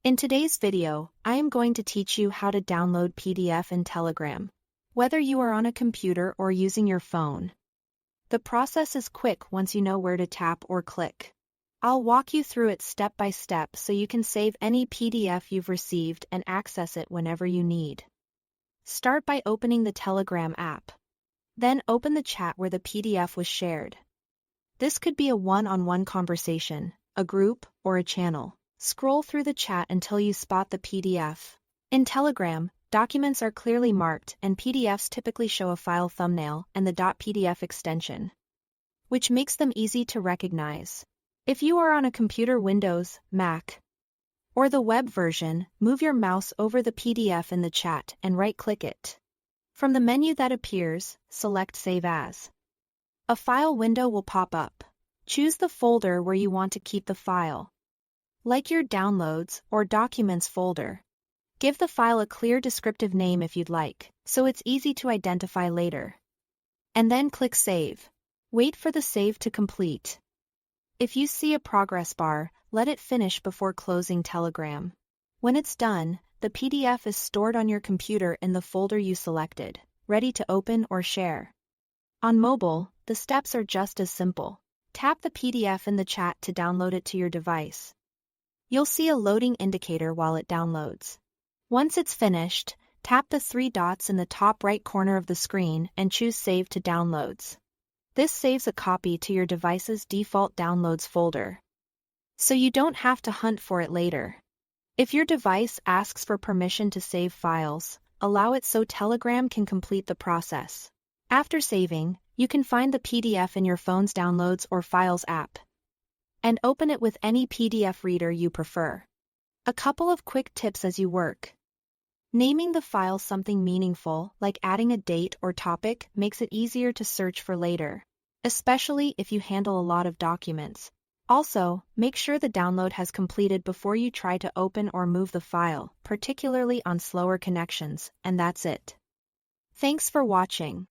In today's video, I am going to teach you how to download PDF in Telegram, whether you are on a computer or using your phone. The process is quick once you know where to tap or click. I'll walk you through it step by step so you can save any PDF you've received and access it whenever you need. Start by opening the Telegram app. Then open the chat where the PDF was shared. This could be a one-on-one conversation, a group, or a channel. Scroll through the chat until you spot the PDF. In Telegram, documents are clearly marked and PDFs typically show a file thumbnail and the .pdf extension, which makes them easy to recognize. If you are on a computer Windows, Mac, or the web version, move your mouse over the PDF in the chat and right-click it. From the menu that appears, select Save As. A file window will pop up. Choose the folder where you want to keep the file, like your Downloads or Documents folder. Give the file a clear descriptive name if you'd like, so it's easy to identify later. And then click Save. Wait for the save to complete. If you see a progress bar, let it finish before closing Telegram. When it's done, the PDF is stored on your computer in the folder you selected, ready to open or share. On mobile, the steps are just as simple. Tap the PDF in the chat to download it to your device. You'll see a loading indicator while it downloads. Once it's finished, tap the three dots in the top right corner of the screen and choose Save to Downloads. This saves a copy to your device's default Downloads folder, so you don't have to hunt for it later. If your device asks for permission to save files, allow it so Telegram can complete the process. After saving, you can find the PDF in your phone's Downloads or Files app and open it with any PDF reader you prefer. A couple of quick tips as you work. Naming the file something meaningful, like adding a date or topic, makes it easier to search for later, especially if you handle a lot of documents. Also, make sure the download has completed before you try to open or move the file, particularly on slower connections, and that's it. Thanks for watching.